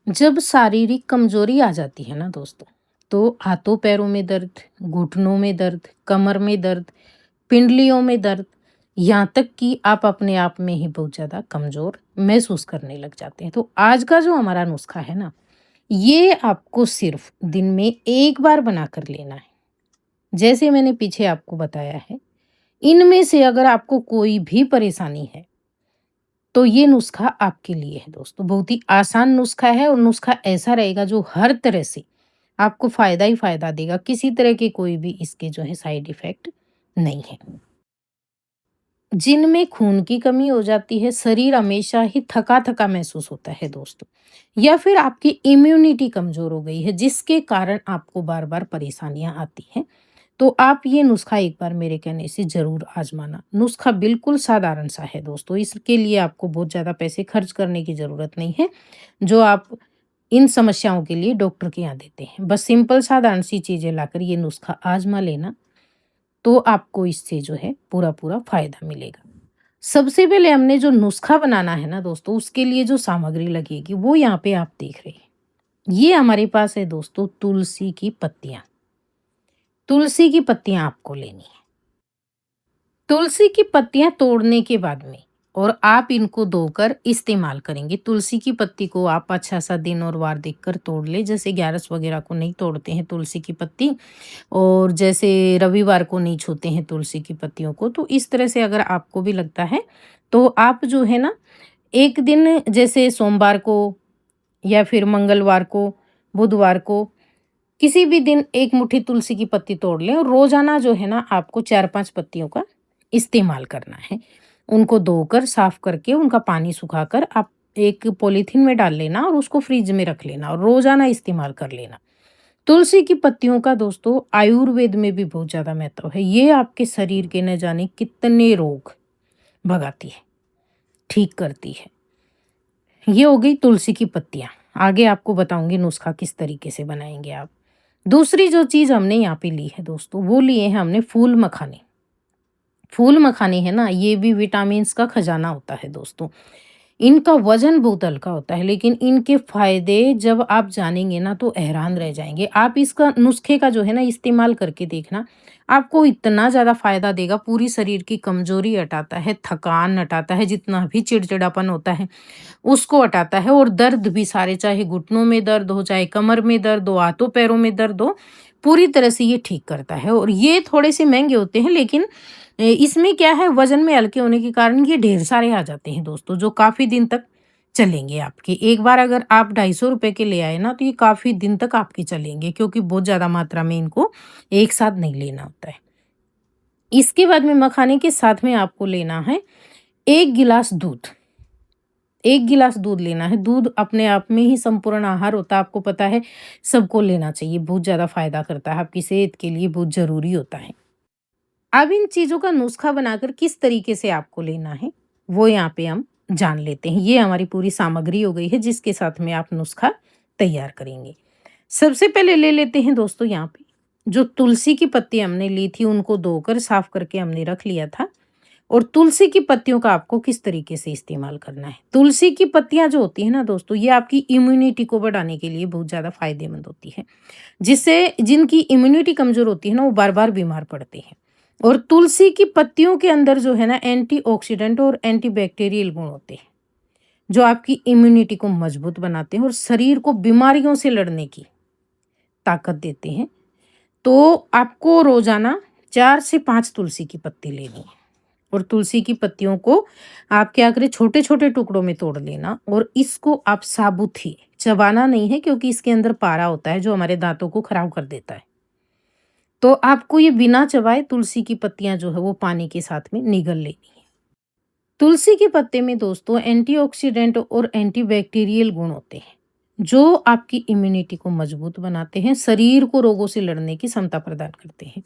जब शारीरिक कमजोरी आ जाती है ना दोस्तों, तो हाथों पैरों में दर्द, घुटनों में दर्द, कमर में दर्द, पिंडलियों में दर्द, यहाँ तक कि आप अपने आप में ही बहुत ज़्यादा कमज़ोर महसूस करने लग जाते हैं। तो आज का जो हमारा नुस्खा है ना, ये आपको सिर्फ़ दिन में 1 बार बनाकर लेना है। जैसे मैंने पीछे आपको बताया है, इनमें से अगर आपको कोई भी परेशानी है, तो ये नुस्खा आपके लिए है दोस्तों। बहुत ही आसान नुस्खा है और नुस्खा ऐसा रहेगा जो हर तरह से आपको फ़ायदा ही फ़ायदा देगा। किसी तरह के कोई भी इसके जो है साइड इफ़ेक्ट नहीं है। जिनमें खून की कमी हो जाती है, शरीर हमेशा ही थका-थका महसूस होता है दोस्तों, या फिर आपकी इम्यूनिटी कमज़ोर हो गई है जिसके कारण आपको बार-बार परेशानियाँ आती हैं, तो आप ये नुस्खा एक बार मेरे कहने से ज़रूर आज़माना। नुस्खा बिल्कुल साधारण सा है दोस्तों, इसके लिए आपको बहुत ज़्यादा पैसे खर्च करने की ज़रूरत नहीं है, जो आप इन समस्याओं के लिए डॉक्टर के यहाँ देते हैं। बस सिंपल साधारण सी चीज़ें लाकर ये नुस्खा आज़मा लेना, तो आपको इससे जो है पूरा-पूरा फ़ायदा मिलेगा। सबसे पहले हमने जो नुस्खा बनाना है ना दोस्तों, उसके लिए जो सामग्री लगेगी वो यहाँ पे आप देख रहे हैं। ये हमारे पास है दोस्तों तुलसी की पत्तियाँ। तुलसी की पत्तियाँ आपको लेनी है। तुलसी की पत्तियाँ तोड़ने के बाद में और आप इनको धोकर इस्तेमाल करेंगे। तुलसी की पत्ती को आप अच्छा-सा दिन और वार देखकर तोड़ लें, जैसे ग्यारस वगैरह को नहीं तोड़ते हैं तुलसी की पत्ती, और जैसे रविवार को नहीं छूते हैं तुलसी की पत्तियों को। तो इस तरह से अगर आपको भी लगता है, तो आप जो है ना, एक दिन जैसे सोमवार को या फिर मंगलवार को, बुधवार को, किसी भी दिन 1 मुट्ठी तुलसी की पत्ती तोड़ लें और रोज़ाना जो है ना आपको 4-5 पत्तियों का इस्तेमाल करना है। उनको धोकर साफ करके उनका पानी सुखाकर आप एक पॉलीथीन में डाल लेना और उसको फ्रिज में रख लेना और रोज़ाना इस्तेमाल कर लेना। तुलसी की पत्तियों का दोस्तों आयुर्वेद में भी बहुत ज़्यादा महत्व है। ये आपके शरीर के न जाने कितने रोग भगाती है, ठीक करती है। ये हो गई तुलसी की पत्तियाँ। आगे आपको बताऊँगी नुस्खा किस तरीके से बनाएँगे आप। दूसरी जो चीज़ हमने यहाँ पे ली है दोस्तों, वो लिए हैं हमने फूल मखाने। फूल मखाने हैं ना, ये भी विटामिन्स का खजाना होता है दोस्तों। इनका वज़न बहुत हल्का होता है, लेकिन इनके फ़ायदे जब आप जानेंगे ना तो हैरान रह जाएँगे। आप इसका नुस्खे का जो है ना इस्तेमाल करके देखना, आपको इतना ज़्यादा फ़ायदा देगा, पूरी शरीर की कमज़ोरी हटाता है, थकान हटाता है, जितना भी चिड़चिड़ापन होता है उसको हटाता है, और दर्द भी सारे, चाहे घुटनों में दर्द हो, चाहे कमर में दर्द हो, हाथों पैरों में दर्द हो, पूरी तरह से ये ठीक करता है। और ये थोड़े से महँगे होते हैं, लेकिन इसमें क्या है, वज़न में हल्के होने के कारण ये ढेर सारे आ जाते हैं दोस्तों, जो काफ़ी दिन तक चलेंगे आपके। एक बार अगर आप ₹250 के ले आए ना, तो ये काफ़ी दिन तक आपके चलेंगे, क्योंकि बहुत ज़्यादा मात्रा में इनको एक साथ नहीं लेना होता है। इसके बाद में मखाने के साथ में आपको लेना है 1 गिलास दूध। 1 गिलास दूध लेना है। दूध अपने आप में ही संपूर्ण आहार होता है, आपको पता है, सबको लेना चाहिए, बहुत ज़्यादा फ़ायदा करता है, आपकी सेहत के लिए बहुत ज़रूरी होता है। अब इन चीज़ों का नुस्खा बनाकर किस तरीके से आपको लेना है, वो यहाँ पे हम जान लेते हैं। ये हमारी पूरी सामग्री हो गई है जिसके साथ में आप नुस्खा तैयार करेंगे। सबसे पहले ले लेते हैं दोस्तों यहाँ पे, जो तुलसी की पत्ती हमने ली थी उनको धोकर साफ करके हमने रख लिया था, और तुलसी की पत्तियों का आपको किस तरीके से इस्तेमाल करना है। तुलसी की पत्तियाँ जो होती हैं ना दोस्तों, ये आपकी इम्यूनिटी को बढ़ाने के लिए बहुत ज़्यादा फ़ायदेमंद होती है। जिससे जिनकी इम्यूनिटी कमज़ोर होती है ना, वो बार-बार बीमार पड़ते हैं। और तुलसी की पत्तियों के अंदर जो है ना एंटीऑक्सीडेंट और एंटीबैक्टीरियल गुण होते हैं, जो आपकी इम्यूनिटी को मजबूत बनाते हैं और शरीर को बीमारियों से लड़ने की ताकत देते हैं। तो आपको रोज़ाना 4 से 5 तुलसी की पत्ती लेनी है। और तुलसी की पत्तियों को आप क्या करें, छोटे-छोटे टुकड़ों में तोड़ लेना, और इसको आप साबुत ही, चबाना नहीं है, क्योंकि इसके अंदर पारा होता है जो हमारे दाँतों को खराब कर देता है। तो आपको ये बिना चबाए तुलसी की पत्तियाँ जो है वो पानी के साथ में निगल लेनी है। तुलसी के पत्ते में दोस्तों एंटीऑक्सीडेंट और एंटीबैक्टीरियल गुण होते हैं, जो आपकी इम्यूनिटी को मजबूत बनाते हैं, शरीर को रोगों से लड़ने की क्षमता प्रदान करते हैं।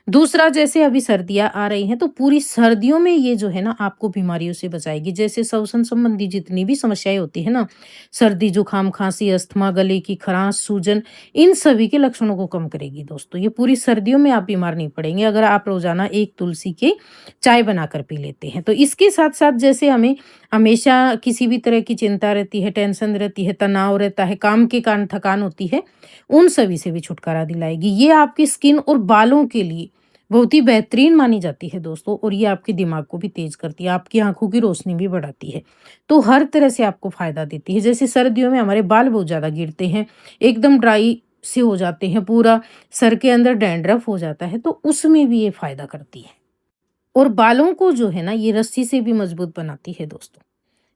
दूसरा, जैसे अभी सर्दियाँ आ रही हैं, तो पूरी सर्दियों में ये जो है ना आपको बीमारियों से बचाएगी। जैसे श्वसन संबंधी जितनी भी समस्याएँ होती हैं ना, सर्दी, जुकाम, खाँसी, अस्थमा, गले की खराश, सूजन, इन सभी के लक्षणों को कम करेगी दोस्तों। ये पूरी सर्दियों में आप बीमार नहीं पड़ेंगे अगर आप रोज़ाना 1 तुलसी की चाय बनाकर पी लेते हैं। तो इसके साथ-साथ जैसे हमें हमेशा किसी भी तरह की चिंता रहती है, टेंशन रहती है, तनाव रहता है, काम के कारण थकान होती है, उन सभी से भी छुटकारा दिलाएगी। ये आपकी स्किन और बालों के लिए बहुत ही बेहतरीन मानी जाती है दोस्तों, और ये आपके दिमाग को भी तेज करती है, आपकी आँखों की रोशनी भी बढ़ाती है। तो हर तरह से आपको फ़ायदा देती है। जैसे सर्दियों में हमारे बाल बहुत ज़्यादा गिरते हैं, एकदम ड्राई से हो जाते हैं, पूरा सर के अंदर डैंड्रफ हो जाता है, तो उसमें भी ये फ़ायदा करती है। और बालों को जो है ना ये रस्सी से भी मजबूत बनाती है दोस्तों।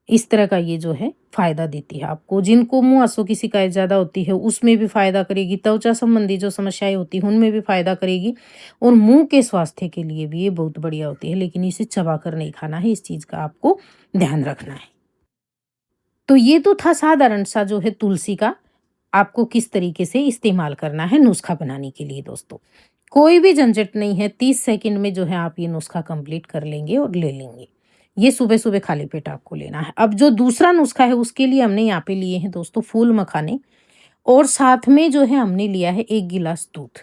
इस तरह का ये जो है फ़ायदा देती है आपको। जिनको मुँहासों की शिकायत ज़्यादा होती है उसमें भी फ़ायदा करेगी, त्वचा संबंधी जो समस्याएँ होती हैं उनमें भी फ़ायदा करेगी, और मुँह के स्वास्थ्य के लिए भी ये बहुत बढ़िया होती है। लेकिन इसे चबाकर नहीं खाना है, इस चीज़ का आपको ध्यान रखना है। तो ये तो था साधारण सा जो है तुलसी का आपको किस तरीके से इस्तेमाल करना है नुस्खा बनाने के लिए दोस्तों। कोई भी झंझट नहीं है, 30 सेकंड में जो है आप ये नुस्खा कंप्लीट कर लेंगे और ले लेंगे। ये सुबह-सुबह खाली पेट आपको लेना है। अब जो दूसरा नुस्खा है उसके लिए हमने यहाँ पे लिए हैं दोस्तों फूल मखाने, और साथ में जो है हमने लिया है 1 गिलास दूध।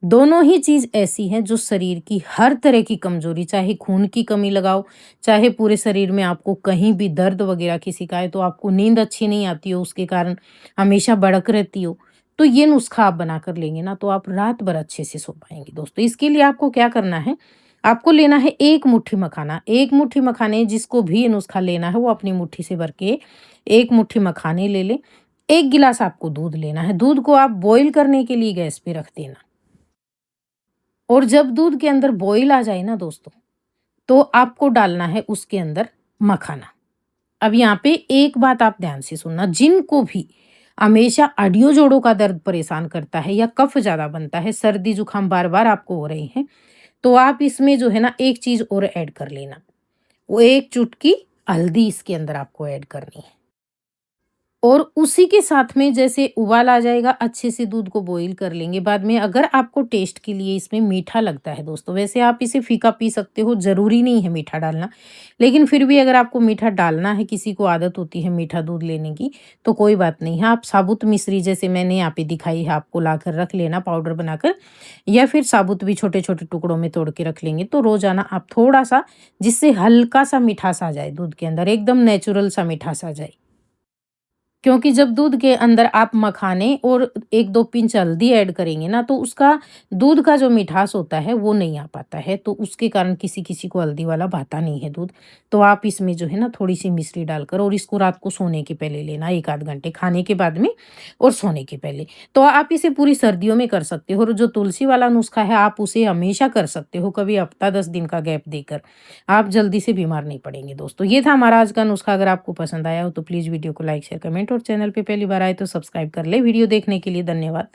दोनों ही चीज़ ऐसी हैं जो शरीर की हर तरह की कमज़ोरी, चाहे खून की कमी लगाओ, चाहे पूरे शरीर में आपको कहीं भी दर्द वग़ैरह की शिकायत हो, आपको नींद अच्छी नहीं आती हो, उसके कारण हमेशा बढ़क रहती हो, तो ये नुस्खा आप बनाकर लेंगे ना तो आप रात भर अच्छे से सो पाएँगे दोस्तों। इसके लिए आपको क्या करना है, आपको लेना है 1 मुट्ठी मखाना, 1 मुट्ठी मखाने जिसको भी ये नुस्खा लेना है वो अपनी मुट्ठी से भर के 1 मुट्ठी मखाने ले लें। 1 गिलास आपको दूध लेना है, दूध को आप बॉयल करने के लिए गैस पे रख देना। और जब दूध के अंदर बॉईल आ जाए ना दोस्तों, तो आपको डालना है उसके अंदर मखाना। अब यहाँ पे एक बात आप ध्यान से सुनना, जिनको भी हमेशा अडियो जोड़ों का दर्द परेशान करता है या कफ ज़्यादा बनता है, सर्दी जुकाम बार-बार आपको हो रही हैं, तो आप इसमें जो है ना एक चीज़ और ऐड कर लेना। वो 1 चुटकी हल्दी इसके अंदर आपको ऐड करनी है। और उसी के साथ में जैसे उबाल आ जाएगा, अच्छे से दूध को बॉईल कर लेंगे। बाद में अगर आपको टेस्ट के लिए इसमें मीठा लगता है दोस्तों, वैसे आप इसे फीका पी सकते हो, ज़रूरी नहीं है मीठा डालना। लेकिन फिर भी अगर आपको मीठा डालना है, किसी को आदत होती है मीठा दूध लेने की, तो कोई बात नहीं है। आप साबुत मिश्री जैसे मैंने यहाँ पे दिखाई है आपको लाकर रख लेना पाउडर बनाकर, या फिर साबुत भी छोटे-छोटे टुकड़ों में तोड़ के रख लेंगे। तो रोज़ाना आप थोड़ा-सा, जिससे हल्का-सा मिठास आ जाए दूध के अंदर, एकदम नेचुरल सा मिठास आ जाए। क्योंकि जब दूध के अंदर आप मखाने और 1-2 पिंच हल्दी ऐड करेंगे ना, तो उसका दूध का जो मिठास होता है वो नहीं आ पाता है, तो उसके कारण किसी-किसी को हल्दी वाला भाता नहीं है दूध। तो आप इसमें जो है ना थोड़ी-सी मिश्री डालकर, और इसको रात को सोने के पहले लेना, 1 आध घंटे खाने के बाद में और सोने के पहले। तो आप इसे पूरी सर्दियों में कर सकते हो, और जो तुलसी वाला नुस्खा है आप उसे हमेशा कर सकते हो, कभी हफ्ता 10 दिन का गैप देकर। आप जल्दी से बीमार नहीं पड़ेंगे दोस्तों। ये था हमारा आज का नुस्खा। अगर आपको पसंद आया हो तो प्लीज़ वीडियो को लाइक, शेयर, कमेंट, और चैनल पे पहली बार आए तो सब्सक्राइब कर लें। वीडियो देखने के लिए धन्यवाद।